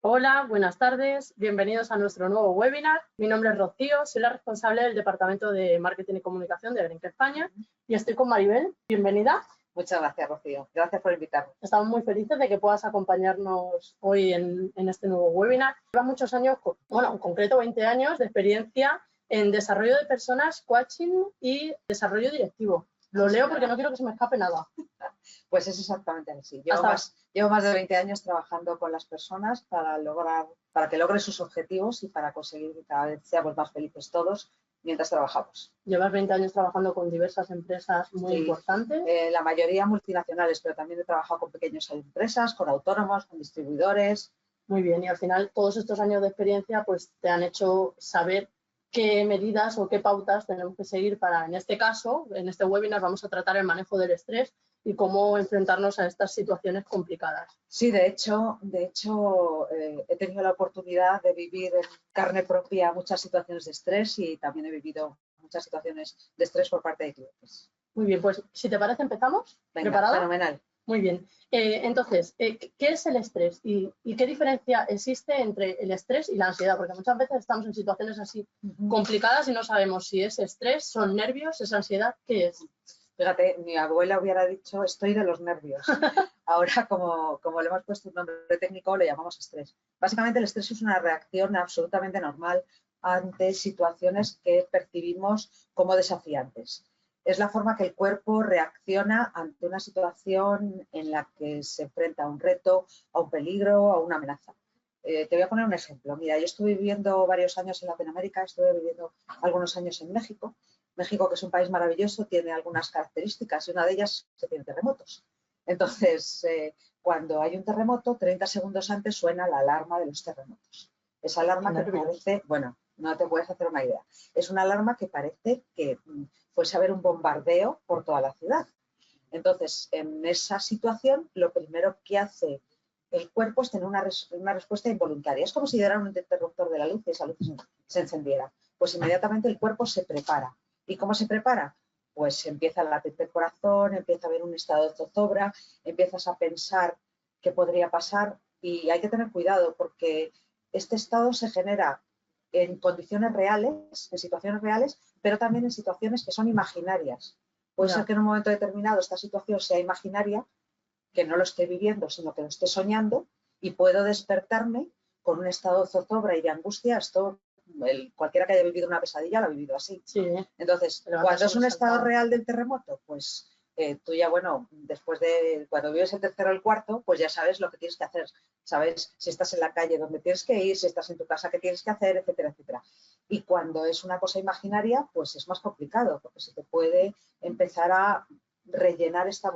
Hola, buenas tardes, bienvenidos a nuestro nuevo webinar. Mi nombre es Rocío, soy la responsable del Departamento de Marketing y Comunicación de Brinca España y estoy con Maribel. Bienvenida. Muchas gracias, Rocío. Gracias por invitarme. Estamos muy felices de que puedas acompañarnos hoy en este nuevo webinar. Lleva muchos años, bueno, en concreto 20 años de experiencia en desarrollo de personas, coaching y desarrollo directivo. Lo leo porque no quiero que se me escape nada. Pues es exactamente así. Llevo más de 20 años trabajando con las personas para que logren sus objetivos y para conseguir que cada vez seamos más felices todos mientras trabajamos. Llevas 20 años trabajando con diversas empresas muy importantes. La mayoría multinacionales, pero también he trabajado con pequeñas empresas, con autónomos, con distribuidores. Muy bien, y al final todos estos años de experiencia pues te han hecho saber qué medidas o qué pautas tenemos que seguir para, en este caso, en este webinar vamos a tratar el manejo del estrés y cómo enfrentarnos a estas situaciones complicadas. Sí, de hecho he tenido la oportunidad de vivir en carne propia muchas situaciones de estrés y también he vivido muchas situaciones de estrés por parte de clientes. Muy bien, pues si te parece empezamos. Venga, ¿Preparada? fenomenal. Muy bien. Entonces, ¿qué es el estrés y qué diferencia existe entre el estrés y la ansiedad? Porque muchas veces estamos en situaciones así complicadas y no sabemos si es estrés, son nervios, es ansiedad, ¿qué es? Fíjate, mi abuela hubiera dicho estoy de los nervios. Ahora, como le hemos puesto un nombre técnico, le llamamos estrés. Básicamente el estrés es una reacción absolutamente normal ante situaciones que percibimos como desafiantes. Es la forma que el cuerpo reacciona ante una situación en la que se enfrenta a un reto, a un peligro, a una amenaza. Te voy a poner un ejemplo. Mira, yo estuve viviendo varios años en Latinoamérica, estuve viviendo algunos años en México. México, que es un país maravilloso, tiene algunas características y una de ellas es que tiene terremotos. Entonces, cuando hay un terremoto, 30 segundos antes suena la alarma de los terremotos. Esa alarma que parece, bueno, no te puedes hacer una idea, es una alarma que parece que fuese a haber un bombardeo por toda la ciudad. Entonces, en esa situación, lo primero que hace el cuerpo es tener una respuesta involuntaria. Es como si diera un interruptor de la luz y esa luz se encendiera. Pues inmediatamente el cuerpo se prepara. ¿Y cómo se prepara? Pues empieza a latir el corazón, empieza a haber un estado de zozobra, empiezas a pensar qué podría pasar y hay que tener cuidado porque este estado se genera en condiciones reales, en situaciones reales, pero también en situaciones que son imaginarias. Puede ser que en un momento determinado esta situación sea imaginaria, que no lo esté viviendo, sino que lo esté soñando y puedo despertarme con un estado de zozobra y de angustia. Esto, cualquiera que haya vivido una pesadilla lo ha vivido así. Sí. Entonces, cuando es un estado real del terremoto, pues tú ya, bueno, después de cuando vives el tercero o el cuarto, pues ya sabes lo que tienes que hacer. Sabes si estás en la calle dónde tienes que ir, si estás en tu casa qué tienes que hacer, etcétera, etcétera. Y cuando es una cosa imaginaria, pues es más complicado, porque se te puede empezar a rellenar esta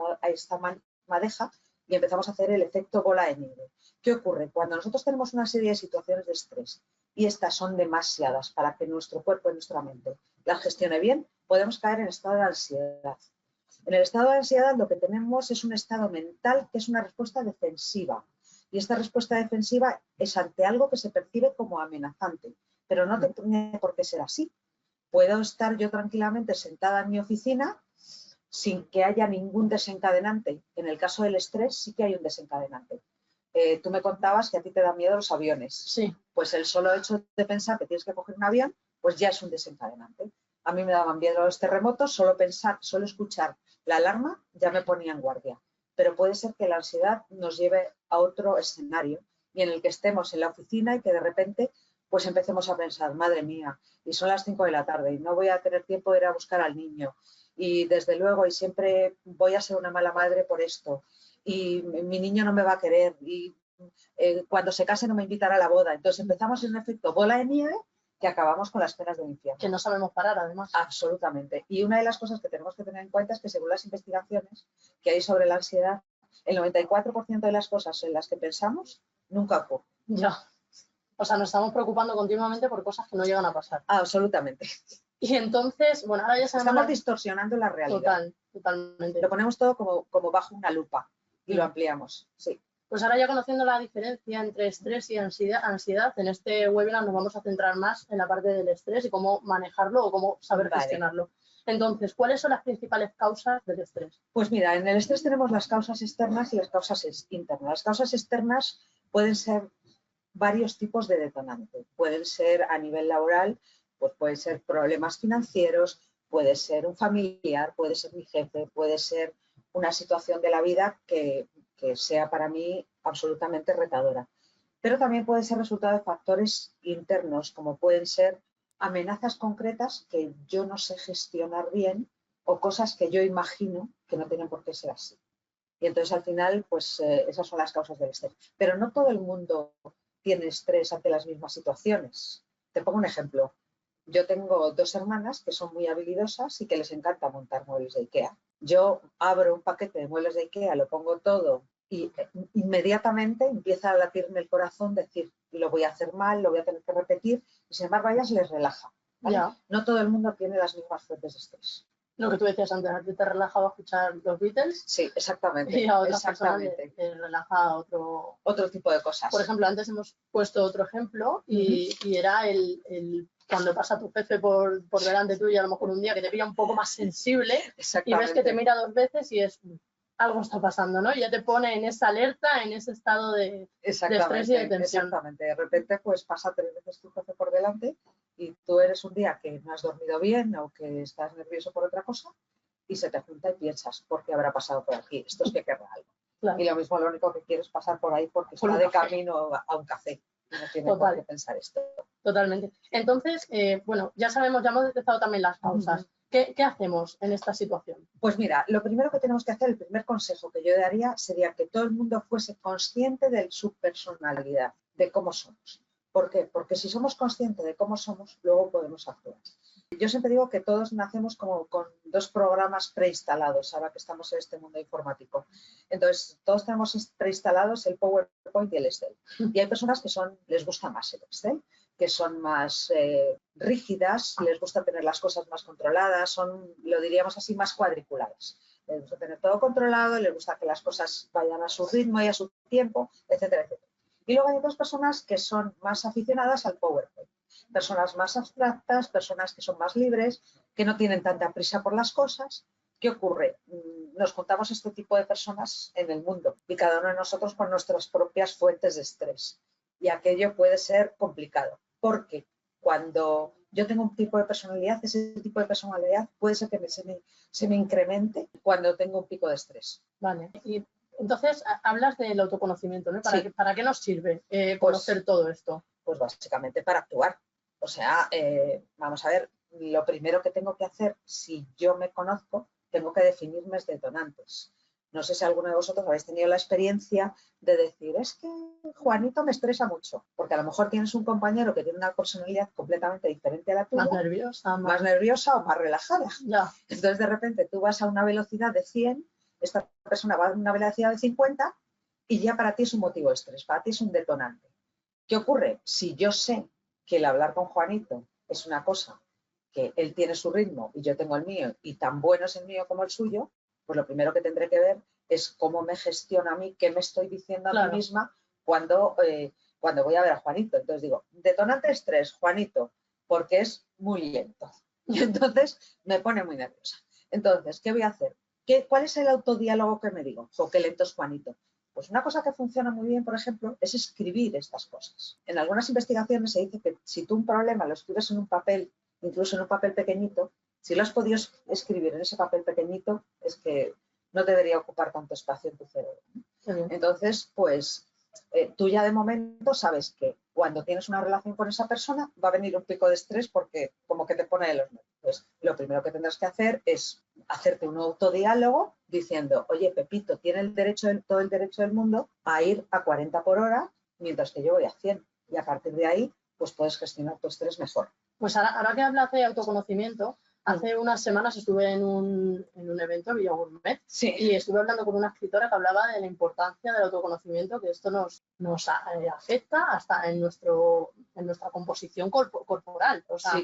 madeja y empezamos a hacer el efecto bola de nieve. ¿Qué ocurre? Cuando nosotros tenemos una serie de situaciones de estrés y estas son demasiadas para que nuestro cuerpo y nuestra mente las gestione bien, podemos caer en estado de ansiedad. En el estado de ansiedad lo que tenemos es un estado mental que es una respuesta defensiva. Y esta respuesta defensiva es ante algo que se percibe como amenazante, pero no tiene por qué ser así. Puedo estar yo tranquilamente sentada en mi oficina sin que haya ningún desencadenante. En el caso del estrés sí que hay un desencadenante. Tú me contabas que a ti te dan miedo los aviones. Sí. Pues el solo hecho de pensar que tienes que coger un avión, pues ya es un desencadenante. A mí me daban miedo los terremotos, solo pensar, solo escuchar la alarma ya me ponía en guardia. Pero puede ser que la ansiedad nos lleve a otro escenario y en el que estemos en la oficina y que de repente pues empecemos a pensar, madre mía, y son las 5 de la tarde y no voy a tener tiempo de ir a buscar al niño. Y desde luego, y siempre voy a ser una mala madre por esto, y mi niño no me va a querer, y cuando se case no me invitará a la boda. Entonces empezamos en un efecto bola de nieve que acabamos con las penas del infierno. Que no sabemos parar, además. Absolutamente. Y una de las cosas que tenemos que tener en cuenta es que según las investigaciones que hay sobre la ansiedad, el 94% de las cosas en las que pensamos nunca ocurre. Ya. O sea, nos estamos preocupando continuamente por cosas que no llegan a pasar. Absolutamente. Y entonces, bueno, ahora ya sabemos... Estamos distorsionando la realidad. Totalmente. Lo ponemos todo como bajo una lupa y lo ampliamos, sí. Pues ahora ya conociendo la diferencia entre estrés y ansiedad, en este webinar nos vamos a centrar más en la parte del estrés y cómo manejarlo o cómo saber gestionarlo. Entonces, ¿cuáles son las principales causas del estrés? Pues mira, en el estrés tenemos las causas externas y las causas internas. Las causas externas pueden ser varios tipos de detonante. Pueden ser a nivel laboral, pues pueden ser problemas financieros, puede ser un familiar, puede ser mi jefe, puede ser una situación de la vida que sea para mí absolutamente retadora. Pero también puede ser resultado de factores internos, como pueden ser amenazas concretas que yo no sé gestionar bien o cosas que yo imagino que no tienen por qué ser así. Y entonces al final, pues esas son las causas del estrés. Pero no todo el mundo tiene estrés ante las mismas situaciones. Te pongo un ejemplo. Yo tengo 2 hermanas que son muy habilidosas y que les encanta montar muebles de IKEA. Yo abro un paquete de muebles de IKEA, lo pongo todo y inmediatamente empieza a latirme el corazón, decir, lo voy a hacer mal, lo voy a tener que repetir, y sin embargo a ellas les relaja. ¿Vale? No todo el mundo tiene las mismas fuentes de estrés. Lo que tú decías antes, a ti te relajaba escuchar los Beatles. Sí, exactamente. Y a otras personas te relaja otro tipo de cosas. Por ejemplo, antes hemos puesto otro ejemplo y era el cuando pasa tu jefe por delante tuyo, a lo mejor un día que te pilla un poco más sensible y ves que te mira 2 veces y es algo está pasando, ¿no? Y ya te pone en esa alerta, en ese estado de estrés y de tensión. Exactamente. De repente, pues pasa 3 veces tu jefe por delante y tú eres un día que no has dormido bien o que estás nervioso por otra cosa y se te junta y piensas, ¿por qué habrá pasado por aquí? Esto es que querrá algo. Claro. Y lo mismo, lo único que quieres es pasar por ahí porque está de camino a un café. No tiene por qué pensar esto. Totalmente. Entonces, bueno, ya sabemos, ya hemos detectado también las causas. ¿Qué hacemos en esta situación? Pues mira, lo primero que tenemos que hacer, el primer consejo que yo daría sería que todo el mundo fuese consciente de su personalidad, de cómo somos. ¿Por qué? Porque si somos conscientes de cómo somos, luego podemos actuar. Yo siempre digo que todos nacemos como con 2 programas preinstalados, ahora que estamos en este mundo informático. Entonces, todos tenemos preinstalados el PowerPoint y el Excel. Y hay personas que les gusta más el Excel, que son más rígidas, les gusta tener las cosas más controladas, son, lo diríamos así, más cuadriculadas. Les gusta tener todo controlado, les gusta que las cosas vayan a su ritmo y a su tiempo, etcétera, etcétera. Y luego hay otras personas que son más aficionadas al PowerPoint. Personas más abstractas, personas que son más libres, que no tienen tanta prisa por las cosas. ¿Qué ocurre? Nos juntamos este tipo de personas en el mundo y cada uno de nosotros con nuestras propias fuentes de estrés. Y aquello puede ser complicado, porque cuando yo tengo un tipo de personalidad, ese tipo de personalidad puede ser que se me incremente cuando tengo un pico de estrés. Vale. Y entonces hablas del autoconocimiento, ¿no? ¿Para qué nos sirve conocer todo esto? Pues básicamente para actuar. O sea, vamos a ver, lo primero que tengo que hacer, si yo me conozco, tengo que definir mis detonantes. No sé si alguno de vosotros habéis tenido la experiencia de decir, es que Juanito me estresa mucho, porque a lo mejor tienes un compañero que tiene una personalidad completamente diferente a la tuya. Más nerviosa o más relajada. Ya. Entonces, de repente, tú vas a una velocidad de 100, esta persona va a una velocidad de 50 y ya para ti es un motivo de estrés, para ti es un detonante. ¿Qué ocurre? Si yo sé que el hablar con Juanito es una cosa que él tiene su ritmo y yo tengo el mío y tan bueno es el mío como el suyo, pues lo primero que tendré que ver es cómo me gestiona a mí, qué me estoy diciendo a mí misma cuando voy a ver a Juanito. Entonces digo, detonante estrés, Juanito, porque es muy lento. Y entonces me pone muy nerviosa. Entonces, ¿qué voy a hacer? ¿Cuál es el autodiálogo que me digo? ¿O qué lento es Juanito? Pues una cosa que funciona muy bien, por ejemplo, es escribir estas cosas. En algunas investigaciones se dice que si tú un problema lo escribes en un papel, incluso en un papel pequeñito, si lo has podido escribir en ese papel pequeñito, es que no debería ocupar tanto espacio en tu cerebro. Entonces, pues tú ya de momento sabes que cuando tienes una relación con esa persona va a venir un pico de estrés porque como que te pone de los nervios. Pues lo primero que tendrás que hacer es hacerte un autodiálogo diciendo, oye, Pepito tiene todo el derecho del mundo a ir a 40 por hora mientras que yo voy a 100. Y a partir de ahí, pues puedes gestionar tu estrés mejor. Pues ahora que hablas de autoconocimiento, hace unas semanas estuve en un evento, Villa Gourmet, y estuve hablando con una escritora que hablaba de la importancia del autoconocimiento, que esto nos afecta hasta en nuestra composición corporal. O sea,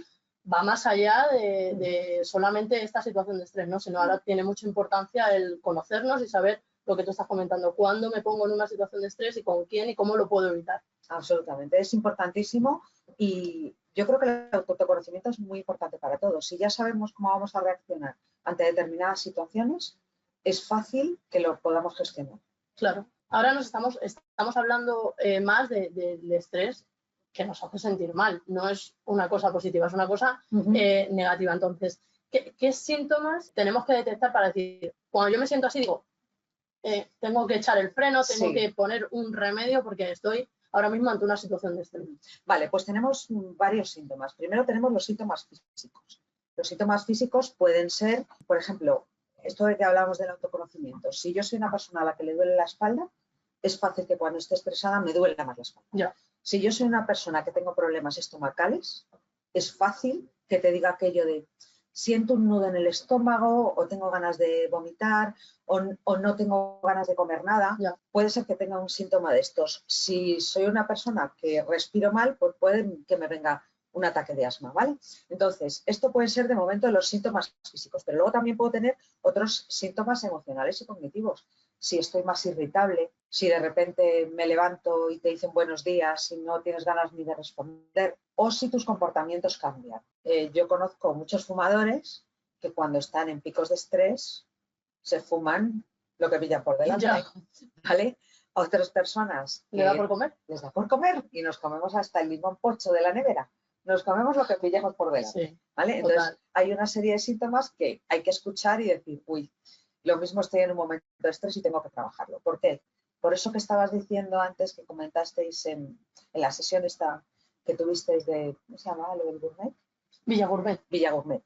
va más allá de solamente esta situación de estrés, ¿no? Sino ahora tiene mucha importancia el conocernos y saber lo que tú estás comentando, cuándo me pongo en una situación de estrés y con quién y cómo lo puedo evitar. Absolutamente, es importantísimo y yo creo que el autoconocimiento es muy importante para todos. Si ya sabemos cómo vamos a reaccionar ante determinadas situaciones, es fácil que lo podamos gestionar. Claro. Ahora estamos hablando más del estrés que nos hace sentir mal. No es una cosa positiva, es una cosa negativa. Entonces, ¿qué síntomas tenemos que detectar para decir, cuando yo me siento así, digo, tengo que echar el freno, tengo que poner un remedio porque estoy ahora mismo ante una situación de estrés? Vale, pues tenemos varios síntomas. Primero tenemos los síntomas físicos. Los síntomas físicos pueden ser, por ejemplo, esto de que hablamos del autoconocimiento. Si yo soy una persona a la que le duele la espalda, es fácil que cuando esté estresada me duela más la espalda. Ya. Si yo soy una persona que tengo problemas estomacales, es fácil que te diga aquello de siento un nudo en el estómago o tengo ganas de vomitar o no tengo ganas de comer nada. Ya. Puede ser que tenga un síntoma de estos. Si soy una persona que respiro mal, pues puede que me venga un ataque de asma, ¿vale? Entonces, esto puede ser de momento los síntomas físicos, pero luego también puedo tener otros síntomas emocionales y cognitivos. Si estoy más irritable, si de repente me levanto y te dicen buenos días y no tienes ganas ni de responder, o si tus comportamientos cambian. Yo conozco muchos fumadores que cuando están en picos de estrés se fuman lo que pillan por delante, ¿vale? A otras personas ¿Les da por comer? Les da por comer y nos comemos hasta el limón pocho de la nevera. Nos comemos lo que pillamos por delante, sí, ¿vale? Entonces, hay una serie de síntomas que hay que escuchar y decir, uy, lo mismo estoy en un momento de estrés y tengo que trabajarlo. ¿Por qué? Por eso que estabas diciendo antes, que comentasteis en la sesión esta que tuvisteis de, ¿cómo se llamaba lo del gourmet? Villa Gourmet. Villa Gourmet.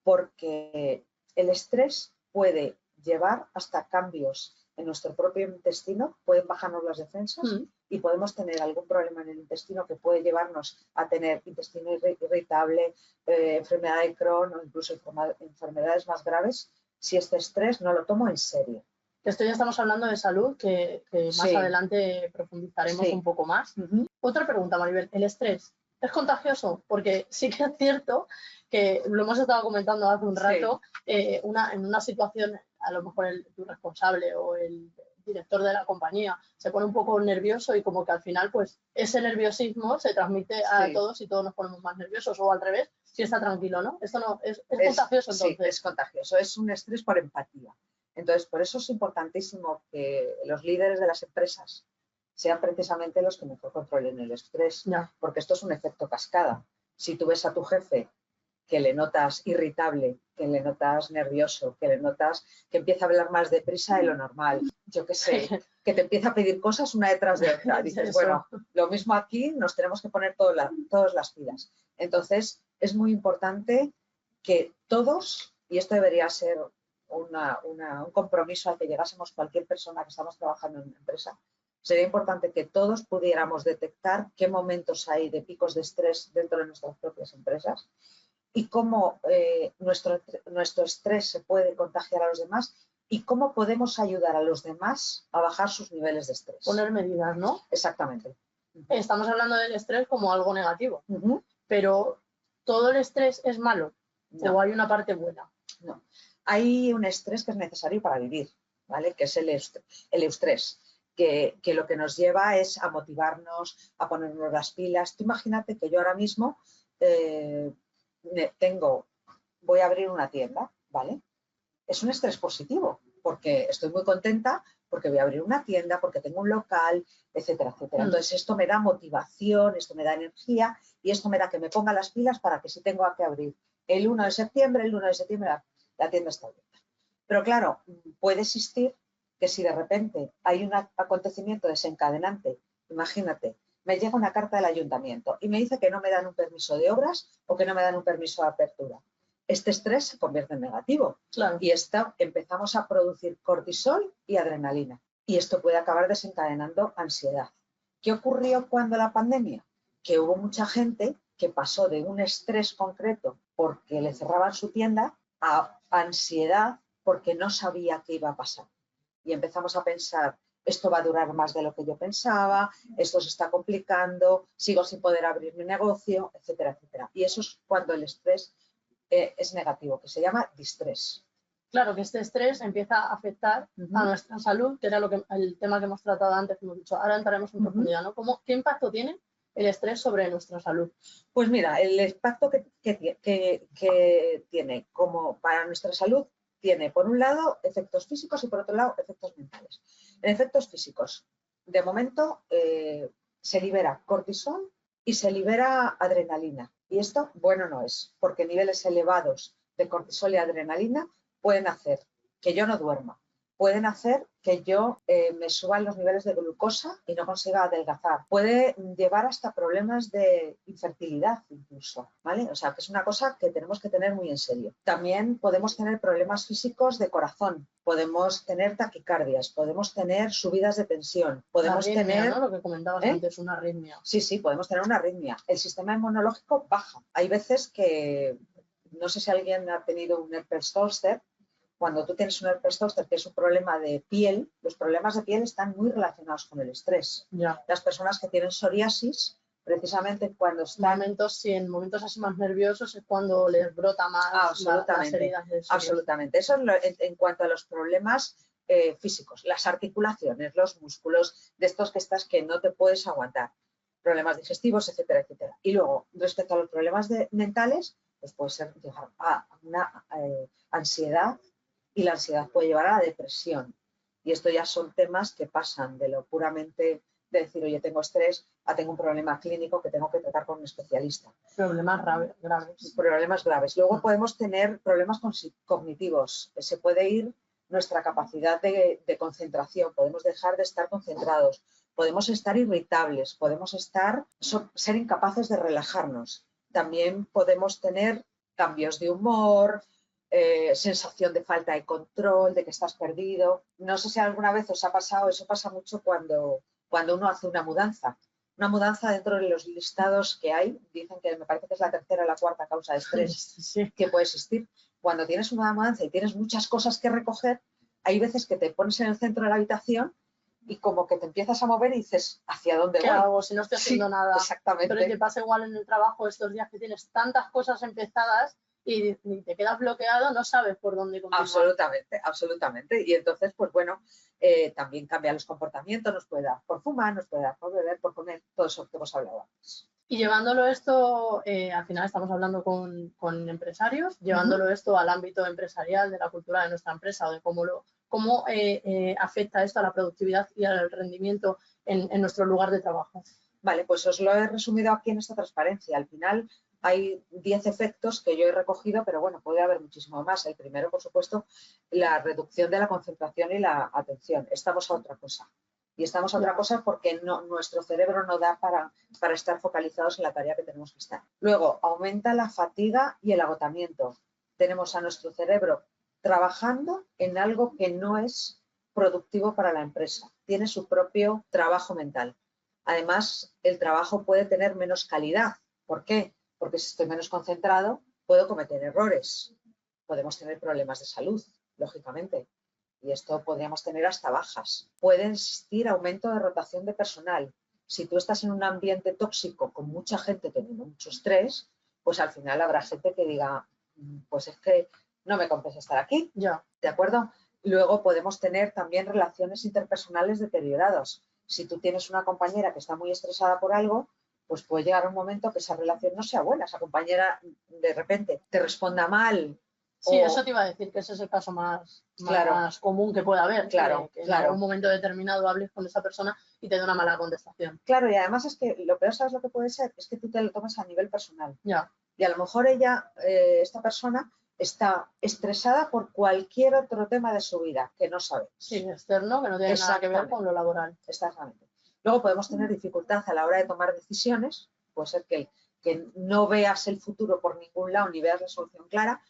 Porque el estrés puede llevar hasta cambios en nuestro propio intestino, pueden bajarnos las defensas y podemos tener algún problema en el intestino que puede llevarnos a tener intestino irritable, enfermedad de Crohn o incluso enfermedades más graves si este estrés no lo tomo en serio. Esto ya estamos hablando de salud, que más adelante profundizaremos un poco más. Otra pregunta, Maribel, ¿el estrés es contagioso? Porque sí que es cierto que lo hemos estado comentando hace un rato, en una situación, a lo mejor tu responsable o el director de la compañía se pone un poco nervioso y como que al final pues ese nerviosismo se transmite a todos y todos nos ponemos más nerviosos, o al revés, si está tranquilo, ¿no? Esto no es contagioso, entonces. Sí, es contagioso, es un estrés por empatía. Entonces, por eso es importantísimo que los líderes de las empresas sean precisamente los que mejor controlen el estrés, porque esto es un efecto cascada. Si tú ves a tu jefe que le notas irritable, que le notas nervioso, que le notas que empieza a hablar más deprisa de lo normal, yo qué sé, que te empieza a pedir cosas una detrás de otra. Dices, bueno, lo mismo aquí, nos tenemos que poner todas las pilas. Entonces, es muy importante que todos, y esto debería ser un compromiso al que llegásemos cualquier persona que estamos trabajando en una empresa, sería importante que todos pudiéramos detectar qué momentos hay de picos de estrés dentro de nuestras propias empresas y cómo nuestro estrés se puede contagiar a los demás y cómo podemos ayudar a los demás a bajar sus niveles de estrés. Poner medidas, ¿no? Exactamente. Estamos hablando del estrés como algo negativo, pero ¿todo el estrés es malo? No. ¿O hay una parte buena? No. Hay un estrés que es necesario para vivir, ¿vale? Que es el eustrés, que lo que nos lleva es a motivarnos, a ponernos las pilas. Tú imagínate que yo ahora mismo voy a abrir una tienda, ¿vale? Es un estrés positivo, porque estoy muy contenta, porque voy a abrir una tienda, porque tengo un local, etcétera, etcétera. Entonces, esto me da motivación, esto me da energía y esto me da que me ponga las pilas para que si tengo que abrir el 1 de septiembre la tienda está abierta. Pero claro, puede existir que si de repente hay un acontecimiento desencadenante, imagínate, me llega una carta del ayuntamiento y me dice que no me dan un permiso de obras o que no me dan un permiso de apertura. Este estrés se convierte en negativo y empezamos a producir cortisol y adrenalina y esto puede acabar desencadenando ansiedad. ¿Qué ocurrió cuando la pandemia? Que hubo mucha gente que pasó de un estrés concreto porque le cerraban su tienda a ansiedad porque no sabía qué iba a pasar. Y empezamos a pensar, esto va a durar más de lo que yo pensaba, esto se está complicando, sigo sin poder abrir mi negocio, etcétera, etcétera. Y eso es cuando el estrés es negativo, que se llama distrés. Claro, que este estrés empieza a afectar a nuestra salud, que era el tema que hemos tratado antes, que hemos dicho. Ahora entraremos en profundidad, ¿no? ¿Qué impacto tiene el estrés sobre nuestra salud? Pues mira, el impacto que tiene como para nuestra salud tiene por un lado efectos físicos y por otro lado efectos mentales. En efectos físicos, de momento se libera cortisol y se libera adrenalina. Y esto bueno no es, porque niveles elevados de cortisol y adrenalina pueden hacer que yo no duerma, pueden hacer que yo me suban los niveles de glucosa y no consiga adelgazar. Puede llevar hasta problemas de infertilidad incluso, ¿vale? O sea, que es una cosa que tenemos que tener muy en serio. También podemos tener problemas físicos de corazón, podemos tener taquicardias, podemos tener subidas de tensión, podemos arritmia, tener... ¿no? Lo que comentabas antes, una arritmia. Sí, sí, podemos tener una arritmia. El sistema inmunológico baja. Hay veces que, no sé si alguien ha tenido un herpes zóster. Cuando tú tienes un herpes zóster, que es un problema de piel, los problemas de piel están muy relacionados con el estrés. Ya. Las personas que tienen psoriasis, precisamente cuando están... En momentos así más nerviosos es cuando les brota más las heridas de psoriasis. Absolutamente. Eso en cuanto a los problemas físicos, las articulaciones, los músculos, de estos que no te puedes aguantar, problemas digestivos, etcétera, etcétera. Y luego, respecto a los problemas mentales, pues puede ser llegar a una ansiedad, y la ansiedad puede llevar a la depresión. Y esto ya son temas que pasan de lo puramente de decir, oye, tengo estrés, a tengo un problema clínico que tengo que tratar con un especialista. Problemas graves. Problemas graves. Luego podemos tener problemas cognitivos. Se puede ir nuestra capacidad de concentración, podemos dejar de estar concentrados, podemos estar irritables, podemos ser incapaces de relajarnos. También podemos tener cambios de humor, sensación de falta de control, de que estás perdido. No sé si alguna vez os ha pasado, eso pasa mucho cuando uno hace una mudanza. Una mudanza dentro de los listados que hay, dicen que me parece que es la tercera o la cuarta causa de estrés que puede existir. Cuando tienes una mudanza y tienes muchas cosas que recoger, hay veces que te pones en el centro de la habitación y como que te empiezas a mover y dices, ¿hacia dónde voy? ¿Qué hago si no estoy haciendo nada? Exactamente. Pero te pasa igual en el trabajo estos días que tienes tantas cosas empezadas y te quedas bloqueado, no sabes por dónde continuar. Absolutamente, absolutamente. Y entonces, pues bueno, también cambian los comportamientos, nos puede dar por fumar, nos puede dar por beber, por comer, todo eso que hemos hablado antes. Y llevándolo esto, al final estamos hablando con empresarios, llevándolo esto al ámbito empresarial, de la cultura de nuestra empresa o de cómo afecta esto a la productividad y al rendimiento en nuestro lugar de trabajo. Vale, pues os lo he resumido aquí en esta transparencia. Al final hay 10 efectos que yo he recogido, pero bueno, puede haber muchísimo más. El primero, por supuesto, la reducción de la concentración y la atención. Estamos a otra cosa. Y estamos a otra cosa porque nuestro cerebro no da para estar focalizados en la tarea que tenemos que estar. Luego, aumenta la fatiga y el agotamiento. Tenemos a nuestro cerebro trabajando en algo que no es productivo para la empresa. Tiene su propio trabajo mental. Además, el trabajo puede tener menos calidad. ¿Por qué? Porque si estoy menos concentrado, puedo cometer errores. Podemos tener problemas de salud, lógicamente. Y esto podríamos tener hasta bajas. Puede existir aumento de rotación de personal. Si tú estás en un ambiente tóxico con mucha gente teniendo mucho estrés, pues al final habrá gente que diga, pues es que no me compensa estar aquí. Ya. ¿De acuerdo? Luego podemos tener también relaciones interpersonales deterioradas. Si tú tienes una compañera que está muy estresada por algo, pues puede llegar un momento que esa relación no sea buena. Esa compañera de repente te responda mal. Sí, eso te iba a decir, que ese es el caso más común que pueda haber. Claro, que en algún momento determinado hables con esa persona y te dé una mala contestación. Claro, y además es que lo peor, ¿sabes lo que puede ser? Es que tú te lo tomas a nivel personal. Ya. Y a lo mejor esta persona, está estresada por cualquier otro tema de su vida que no sabe. Sí, externo, que no tiene nada que ver con lo laboral. Exactamente. Luego podemos tener dificultad a la hora de tomar decisiones. Puede ser que no veas el futuro por ningún lado ni veas la solución clara.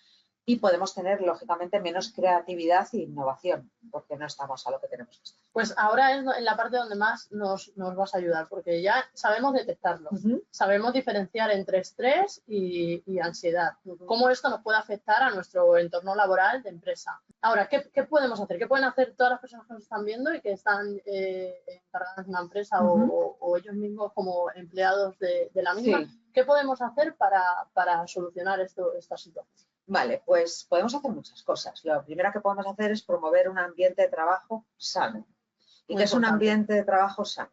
Y podemos tener, lógicamente, menos creatividad e innovación, porque no estamos a lo que tenemos que estar. Pues ahora es en la parte donde más nos vas a ayudar, porque ya sabemos detectarlo, sabemos diferenciar entre estrés y ansiedad, cómo esto nos puede afectar a nuestro entorno laboral de empresa. Ahora, ¿qué podemos hacer? ¿Qué pueden hacer todas las personas que nos están viendo y que están encargadas de una empresa o ellos mismos como empleados de la misma? Sí. ¿Qué podemos hacer para solucionar esta situación? Vale, pues podemos hacer muchas cosas. Lo primero que podemos hacer es promover un ambiente de trabajo sano. ¿Y qué es un ambiente de trabajo sano?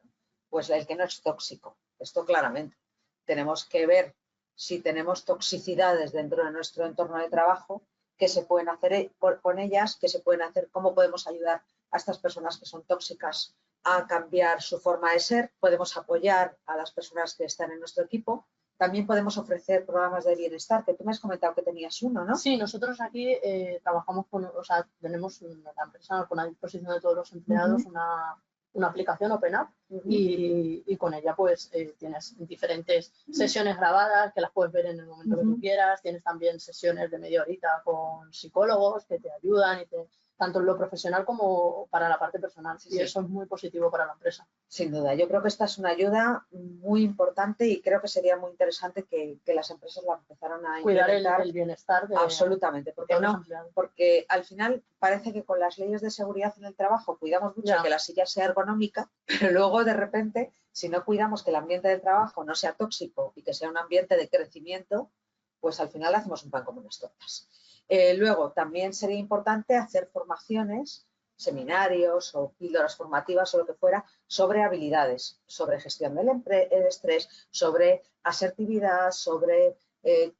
Pues el que no es tóxico. Esto claramente. Tenemos que ver si tenemos toxicidades dentro de nuestro entorno de trabajo qué se pueden hacer con ellas, qué se pueden hacer, cómo podemos ayudar a estas personas que son tóxicas a cambiar su forma de ser, podemos apoyar a las personas que están en nuestro equipo. También podemos ofrecer programas de bienestar, que tú me has comentado que tenías uno, ¿no? Sí, nosotros aquí trabajamos con, o sea, tenemos la empresa con a disposición de todos los empleados una aplicación Open Up y con ella pues tienes diferentes sesiones grabadas que las puedes ver en el momento que tú quieras, tienes también sesiones de media horita con psicólogos que te ayudan tanto en lo profesional como para la parte personal y eso es muy positivo para la empresa. Sin duda, yo creo que esta es una ayuda muy importante y creo que sería muy interesante que las empresas la empezaran a cuidar implementar. el bienestar Absolutamente, porque al final parece que con las leyes de seguridad en el trabajo cuidamos mucho que la silla sea ergonómica, pero luego de repente, si no cuidamos que el ambiente del trabajo no sea tóxico y que sea un ambiente de crecimiento, pues al final hacemos un pan como unas tortas. Luego, también sería importante hacer formaciones, seminarios o píldoras formativas o lo que fuera, sobre habilidades, sobre gestión del estrés, sobre asertividad, sobre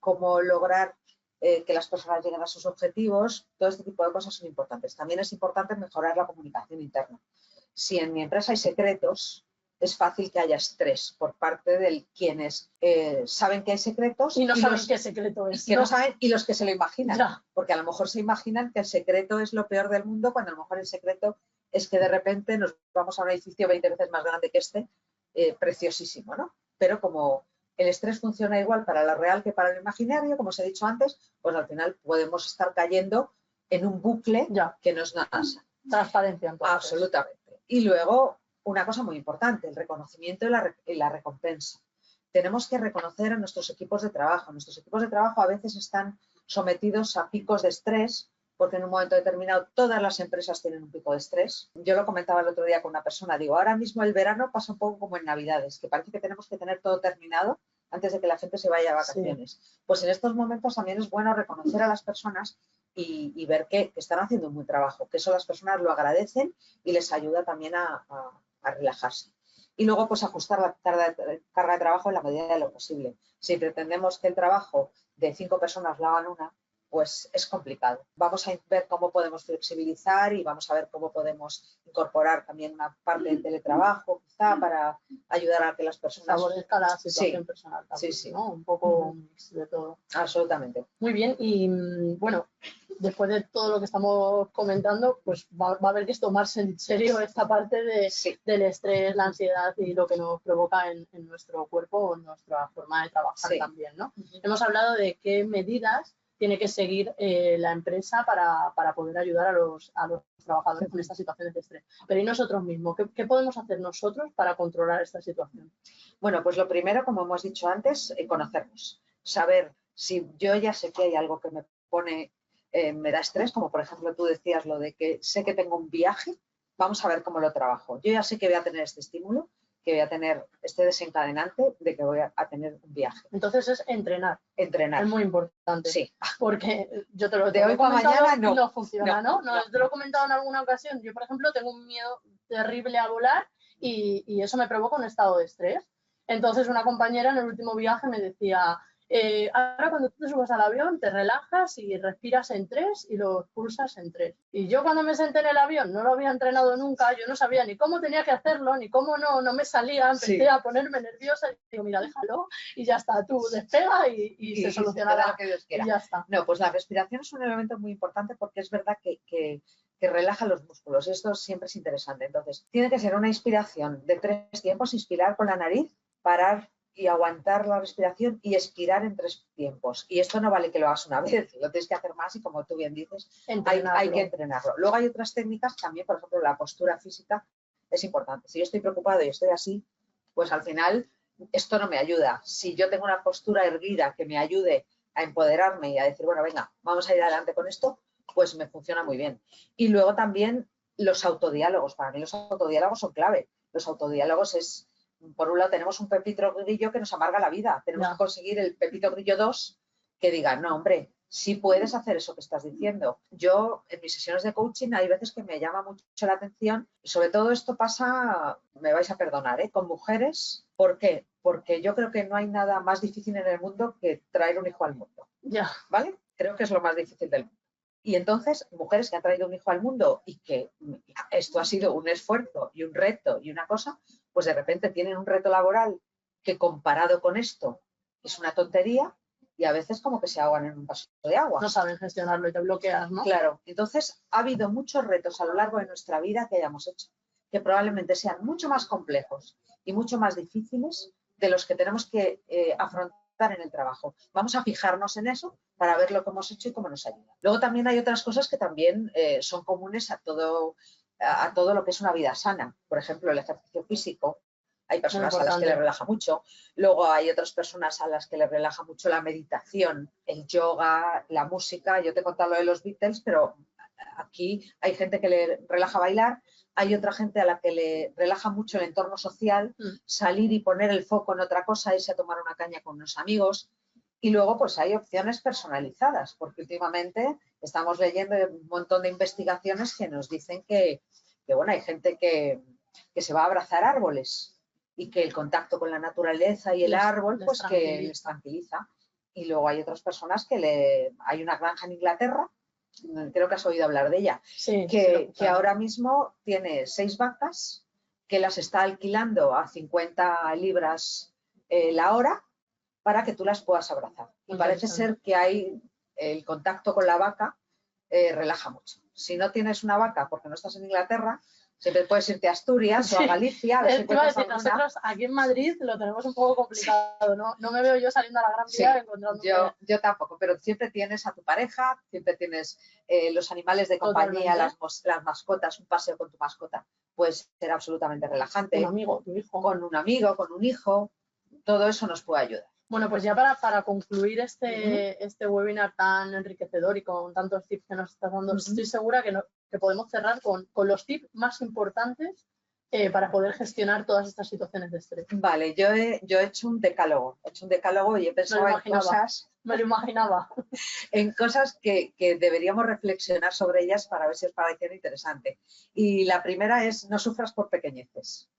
cómo lograr que las personas lleguen a sus objetivos. Todo este tipo de cosas son importantes. También es importante mejorar la comunicación interna. Si en mi empresa hay secretos, es fácil que haya estrés por parte de quienes saben que hay secretos y no saben qué secreto es. Que no saben, y los que se lo imaginan. Ya. Porque a lo mejor se imaginan que el secreto es lo peor del mundo, cuando a lo mejor el secreto es que de repente nos vamos a un edificio 20 veces más grande que este, preciosísimo, ¿no? Pero como el estrés funciona igual para lo real que para lo imaginario, como os he dicho antes, pues al final podemos estar cayendo en un bucle que no es nada sano. Transparencia, entonces. Absolutamente. Y luego, una cosa muy importante, el reconocimiento y la recompensa. Tenemos que reconocer a nuestros equipos de trabajo. Nuestros equipos de trabajo a veces están sometidos a picos de estrés, porque en un momento determinado todas las empresas tienen un pico de estrés. Yo lo comentaba el otro día con una persona, digo, ahora mismo el verano pasa un poco como en Navidades, que parece que tenemos que tener todo terminado antes de que la gente se vaya a vacaciones. Pues en estos momentos también es bueno reconocer a las personas y ver que están haciendo un buen trabajo, que eso las personas lo agradecen y les ayuda también a relajarse. Y luego, pues ajustar la carga de trabajo en la medida de lo posible. Si pretendemos que el trabajo de 5 personas lo hagan una, pues es complicado. Vamos a ver cómo podemos flexibilizar y vamos a ver cómo podemos incorporar también una parte del teletrabajo, quizá, para ayudar a que las personas... favorezca la situación personal también, ¿no? Un poco de todo. Absolutamente. Muy bien, y bueno, después de todo lo que estamos comentando, pues va a haber que tomarse en serio esta parte del estrés, la ansiedad y lo que nos provoca en nuestro cuerpo o en nuestra forma de trabajar también, ¿no? Hemos hablado de qué medidas tiene que seguir la empresa para poder ayudar a los trabajadores con estas situaciones de estrés. Pero ¿y nosotros mismos? ¿Qué podemos hacer nosotros para controlar esta situación? Bueno, pues lo primero, como hemos dicho antes, conocernos. Saber si yo ya sé que hay algo que me pone, me da estrés, como por ejemplo tú decías lo de que sé que tengo un viaje, vamos a ver cómo lo trabajo. Yo ya sé que voy a tener este estímulo, que voy a tener este desencadenante de que voy a tener un viaje. Entonces es entrenar. Entrenar. Es muy importante. Sí. Porque yo te lo de hoy para mañana no funciona, ¿no? Te lo he comentado en alguna ocasión. Yo, por ejemplo, tengo un miedo terrible a volar y eso me provoca un estado de estrés. Entonces una compañera en el último viaje me decía, ahora cuando tú te subas al avión te relajas y respiras en 3 y lo pulsas en 3. Y yo cuando me senté en el avión no lo había entrenado nunca, yo no sabía ni cómo tenía que hacerlo, ni cómo no me salía, empecé a ponerme nerviosa y digo, mira, déjalo y ya está, tú despega y se solucionará. Que Dios quiera. Y ya está. No, pues la respiración es un elemento muy importante porque es verdad que relaja los músculos. Esto siempre es interesante. Entonces, tiene que ser una inspiración de 3 tiempos, inspirar con la nariz, parar y aguantar la respiración y expirar en 3 tiempos. Y esto no vale que lo hagas una vez, lo tienes que hacer más y como tú bien dices, hay que entrenarlo. Luego hay otras técnicas también, por ejemplo, la postura física es importante. Si yo estoy preocupado y estoy así, pues al final esto no me ayuda. Si yo tengo una postura erguida que me ayude a empoderarme y a decir, bueno, venga, vamos a ir adelante con esto, pues me funciona muy bien. Y luego también los autodiálogos. Para mí los autodiálogos son clave. Los autodiálogos es, por un lado tenemos un pepito grillo que nos amarga la vida. Tenemos que conseguir el pepito grillo 2 que diga, no, hombre, sí puedes hacer eso que estás diciendo. Yo, en mis sesiones de coaching, hay veces que me llama mucho la atención y sobre todo esto pasa, me vais a perdonar, con mujeres. ¿Por qué? Porque yo creo que no hay nada más difícil en el mundo que traer un hijo al mundo. Ya. ¿Vale? Creo que es lo más difícil del mundo. Y entonces, mujeres que han traído un hijo al mundo y que esto ha sido un esfuerzo y un reto y una cosa, pues de repente tienen un reto laboral que comparado con esto es una tontería y a veces como que se ahogan en un vaso de agua. No saben gestionarlo y te bloqueas, ¿no? Claro, entonces ha habido muchos retos a lo largo de nuestra vida que hayamos hecho, que probablemente sean mucho más complejos y mucho más difíciles de los que tenemos que afrontar en el trabajo. Vamos a fijarnos en eso para ver lo que hemos hecho y cómo nos ayuda. Luego también hay otras cosas que también son comunes a todo lo que es una vida sana. Por ejemplo, el ejercicio físico. Hay personas a las que les relaja mucho. Luego hay otras personas a las que les relaja mucho la meditación, el yoga, la música. Yo te he contado lo de los Beatles, pero aquí hay gente que le relaja bailar. Hay otra gente a la que le relaja mucho el entorno social, salir y poner el foco en otra cosa, irse a tomar una caña con unos amigos. Y luego pues hay opciones personalizadas, porque últimamente estamos leyendo un montón de investigaciones que nos dicen que bueno, hay gente que se va a abrazar árboles y que el contacto con la naturaleza y el árbol pues que les tranquiliza. Y luego hay otras personas que hay una granja en Inglaterra, creo que has oído hablar de ella, sí, que ahora mismo tiene 6 vacas que las está alquilando a 50 libras la hora para que tú las puedas abrazar. Y parece ser que hay el contacto con la vaca relaja mucho. Si no tienes una vaca porque no estás en Inglaterra, siempre puedes irte a Asturias o a Galicia. A ver si nosotros aquí en Madrid lo tenemos un poco complicado, ¿no? No me veo yo saliendo a la Gran Vía encontrando. Yo tampoco, pero siempre tienes a tu pareja, siempre tienes los animales de compañía, las mascotas, un paseo con tu mascota puede ser absolutamente relajante. Un amigo, tu hijo. Con un amigo, con un hijo, todo eso nos puede ayudar. Bueno, pues ya para concluir este webinar tan enriquecedor y con tantos tips que nos estás dando, estoy segura que podemos cerrar con los tips más importantes para poder gestionar todas estas situaciones de estrés. Vale, yo he hecho un decálogo. Y he pensado en cosas... Me lo imaginaba. En cosas que deberíamos reflexionar sobre ellas para ver si os parece interesante. Y la primera es: no sufras por pequeñeces.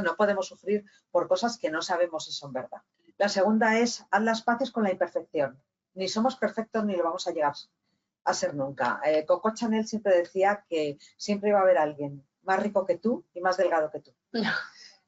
No podemos sufrir por cosas que no sabemos si son verdad. La segunda es: haz las paces con la imperfección. Ni somos perfectos ni lo vamos a llegar a ser nunca. Coco Chanel siempre decía que siempre iba a haber alguien más rico que tú y más delgado que tú.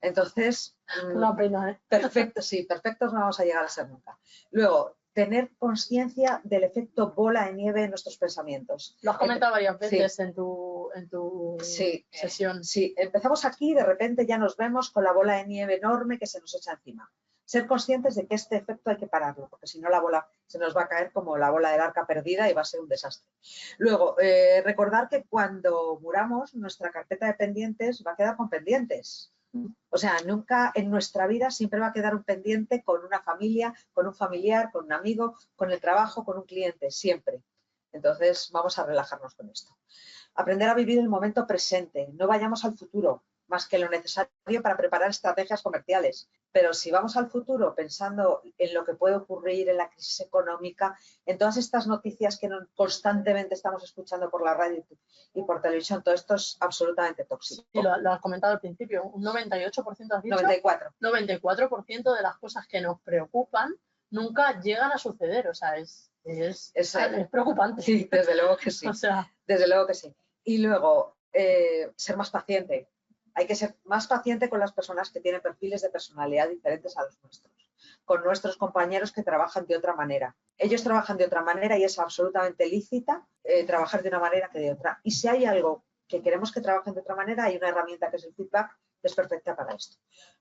Entonces, una pena, ¿eh? Perfectos no vamos a llegar a ser nunca. Luego, tener conciencia del efecto bola de nieve en nuestros pensamientos. Lo has comentado varias veces en tu sesión. Sí, empezamos aquí y de repente ya nos vemos con la bola de nieve enorme que se nos echa encima. Ser conscientes de que este efecto hay que pararlo, porque si no la bola se nos va a caer como la bola del arca perdida y va a ser un desastre. Luego, recordar que cuando muramos, nuestra carpeta de pendientes va a quedar con pendientes. O sea, nunca en nuestra vida siempre va a quedar un pendiente con una familia, con un familiar, con un amigo, con el trabajo, con un cliente, siempre. Entonces, vamos a relajarnos con esto. Aprender a vivir el momento presente. No vayamos al futuro, más que lo necesario para preparar estrategias comerciales. Pero si vamos al futuro pensando en lo que puede ocurrir en la crisis económica, en todas estas noticias que constantemente estamos escuchando por la radio y por televisión, todo esto es absolutamente tóxico. Sí, lo has comentado al principio, un 98% has dicho. 94% de las cosas que nos preocupan nunca llegan a suceder, o sea, es preocupante. Sí, desde luego que sí. O sea, desde luego que sí. Y luego, ser más paciente. Hay que ser más paciente con las personas que tienen perfiles de personalidad diferentes a los nuestros, con nuestros compañeros que trabajan de otra manera. Ellos trabajan de otra manera y es absolutamente lícita trabajar de una manera que de otra. Y si hay algo que queremos que trabajen de otra manera, hay una herramienta que es el feedback, que es perfecta para esto.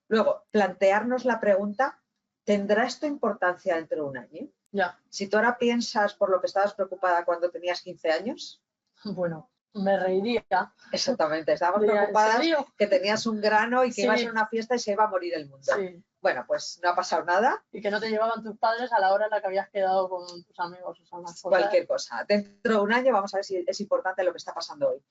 Luego, plantearnos la pregunta: ¿tendrá esto importancia dentro de un año? Ya. Si tú ahora piensas por lo que estabas preocupada cuando tenías 15 años... Bueno, me reiría. Exactamente, estábamos preocupadas que tenías un grano y que ibas a una fiesta y se iba a morir el mundo. Sí. Bueno, pues no ha pasado nada. Y que no te llevaban tus padres a la hora en la que habías quedado con tus amigos. O sea, cualquier cosa. Dentro de un año vamos a ver si es importante lo que está pasando hoy.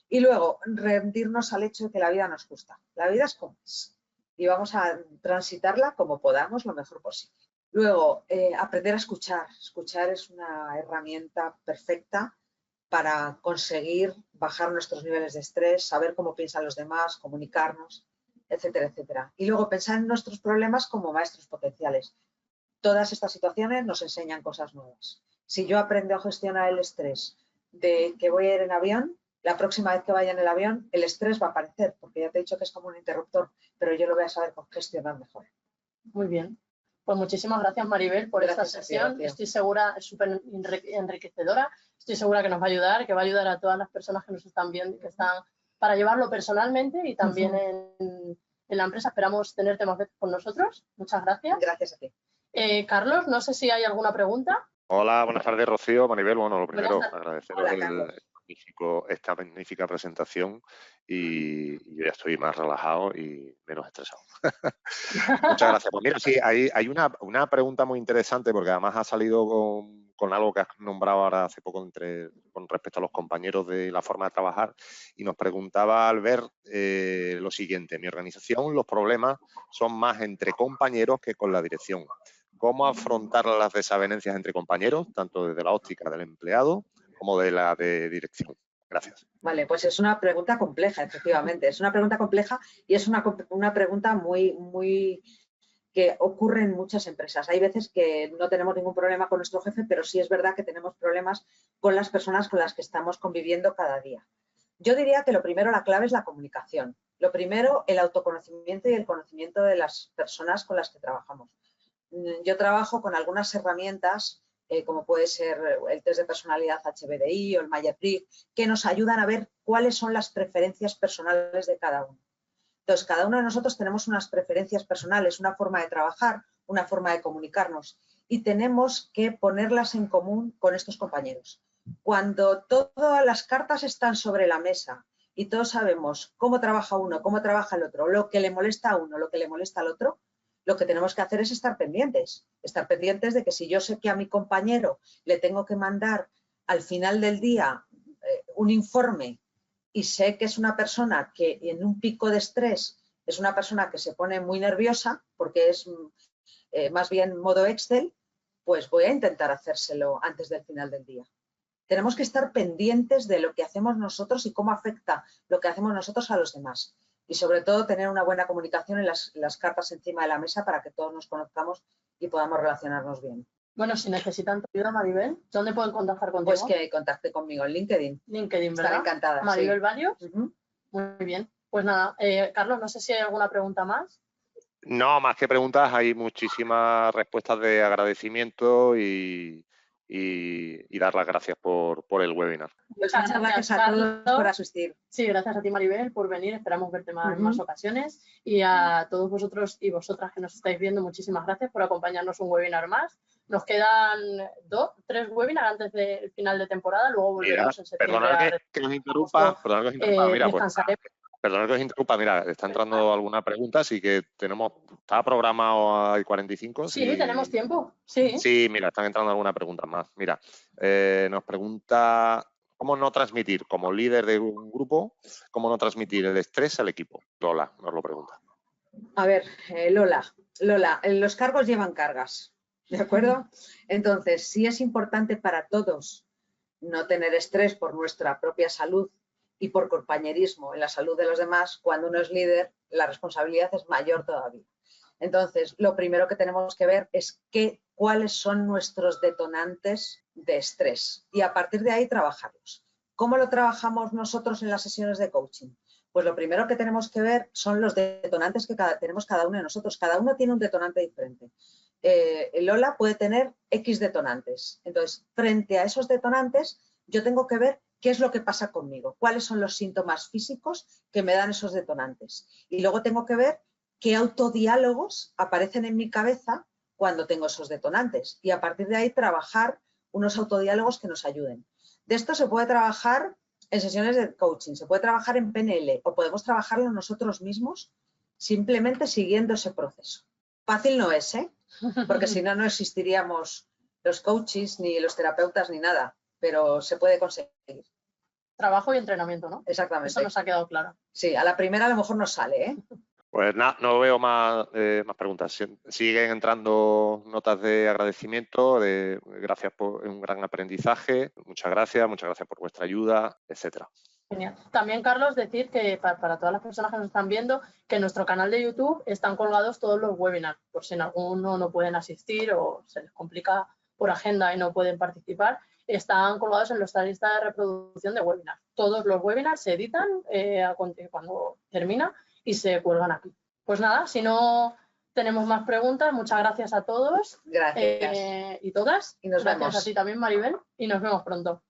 Y luego, rendirnos al hecho de que la vida nos gusta. La vida es como es. Y vamos a transitarla como podamos, lo mejor posible. Luego, aprender a escuchar. Escuchar es una herramienta perfecta para conseguir bajar nuestros niveles de estrés, saber cómo piensan los demás, comunicarnos, etcétera, etcétera. Y luego pensar en nuestros problemas como maestros potenciales. Todas estas situaciones nos enseñan cosas nuevas. Si yo aprendo a gestionar el estrés de que voy a ir en avión, la próxima vez que vaya en el avión, el estrés va a aparecer, porque ya te he dicho que es como un interruptor, pero yo lo voy a saber gestionar mejor. Muy bien. Pues muchísimas gracias, Maribel, por esta sesión. Estoy segura, es súper enriquecedora. Estoy segura que nos va a ayudar, que va a ayudar a todas las personas que nos están viendo y que están para llevarlo personalmente y también en la empresa. Esperamos tenerte más veces con nosotros. Muchas gracias. Gracias a ti. Carlos, no sé si hay alguna pregunta. Hola, buenas tardes, Rocío. Maribel, bueno, lo primero, agradeceros Hola, esta magnífica presentación y yo ya estoy más relajado y menos estresado. Muchas gracias. Pues mira, sí, hay una pregunta muy interesante porque además ha salido con algo que has nombrado ahora hace poco con respecto a los compañeros de la forma de trabajar y nos preguntaba Albert lo siguiente. En mi organización los problemas son más entre compañeros que con la dirección. ¿Cómo afrontar las desavenencias entre compañeros, tanto desde la óptica del empleado como de la de dirección? Gracias. Vale, pues es una pregunta compleja, efectivamente. Es una pregunta compleja y es una pregunta muy que ocurre en muchas empresas. Hay veces que no tenemos ningún problema con nuestro jefe, pero sí es verdad que tenemos problemas con las personas con las que estamos conviviendo cada día. Yo diría que lo primero, la clave es la comunicación. Lo primero, el autoconocimiento y el conocimiento de las personas con las que trabajamos. Yo trabajo con algunas herramientas, como puede ser el test de personalidad HBDI o el Myers-Briggs, que nos ayudan a ver cuáles son las preferencias personales de cada uno. Entonces, cada uno de nosotros tenemos unas preferencias personales, una forma de trabajar, una forma de comunicarnos y tenemos que ponerlas en común con estos compañeros. Cuando todas las cartas están sobre la mesa y todos sabemos cómo trabaja uno, cómo trabaja el otro, lo que le molesta a uno, lo que le molesta al otro, lo que tenemos que hacer es estar pendientes de que si yo sé que a mi compañero le tengo que mandar al final del día un informe y sé que es una persona que en un pico de estrés es una persona que se pone muy nerviosa porque es más bien modo Excel, pues voy a intentar hacérselo antes del final del día. Tenemos que estar pendientes de lo que hacemos nosotros y cómo afecta lo que hacemos nosotros a los demás. Y sobre todo tener una buena comunicación en las cartas encima de la mesa para que todos nos conozcamos y podamos relacionarnos bien. Bueno, si necesitan tu ayuda, Maribel, ¿dónde pueden contactar contigo? Pues que contacte conmigo en LinkedIn. LinkedIn, ¿verdad? Estaré encantada. Maribel Sí. Barrios. Muy bien. Pues nada, Carlos, no sé si hay alguna pregunta más. No, más que preguntas, hay muchísimas respuestas de agradecimiento y dar las gracias por el webinar. Muchas gracias a todos por asistir. Sí, gracias a ti, Maribel, por venir. Esperamos verte en más ocasiones. Y a todos vosotros y vosotras que nos estáis viendo, muchísimas gracias por acompañarnos un webinar más. Nos quedan 3 webinars antes del final de temporada. Luego volveremos en septiembre. Perdonad que os interrumpa. Mira, perdonad que os interrumpa. Mira, está entrando alguna pregunta, así que está programado a 45. Sí, tenemos tiempo. Sí. Sí, mira, están entrando algunas preguntas más. Mira, nos pregunta cómo no transmitir, como líder de un grupo, cómo no transmitir el estrés al equipo. Lola nos lo pregunta. A ver, Lola, los cargos llevan cargas, ¿de acuerdo? Entonces, sí es importante para todos no tener estrés por nuestra propia salud y por compañerismo en la salud de los demás. Cuando uno es líder, la responsabilidad es mayor todavía. Entonces, lo primero que tenemos que ver es cuáles son nuestros detonantes de estrés y a partir de ahí trabajarlos. ¿Cómo lo trabajamos nosotros en las sesiones de coaching? Pues lo primero que tenemos que ver son los detonantes que tenemos cada uno de nosotros. Cada uno tiene un detonante diferente. Lola puede tener X detonantes. Entonces, frente a esos detonantes, yo tengo que ver qué es lo que pasa conmigo, cuáles son los síntomas físicos que me dan esos detonantes. Y luego tengo que ver qué autodiálogos aparecen en mi cabeza cuando tengo esos detonantes. Y a partir de ahí trabajar unos autodiálogos que nos ayuden. De esto se puede trabajar en sesiones de coaching, se puede trabajar en PNL o podemos trabajarlo nosotros mismos simplemente siguiendo ese proceso. Fácil no es, ¿eh? Porque si no, no existiríamos los coaches, ni los terapeutas, ni nada, pero se puede conseguir. Trabajo y entrenamiento, ¿no? Exactamente. Eso nos ha quedado claro. Sí, a la primera a lo mejor nos sale, ¿eh? Pues nada, no veo más preguntas. Siguen entrando notas de agradecimiento, de gracias por un gran aprendizaje, muchas gracias por vuestra ayuda, etcétera. Genial. También, Carlos, decir que para todas las personas que nos están viendo, que en nuestro canal de YouTube están colgados todos los webinars, por si en alguno no pueden asistir o se les complica por agenda y no pueden participar. están colgados en nuestra lista de reproducción de webinars. Todos los webinars se editan cuando termina y se cuelgan aquí. Pues nada, si no tenemos más preguntas, muchas gracias a todos. Gracias. Y todas. Y nos gracias vemos. a ti también, Maribel, y nos vemos pronto.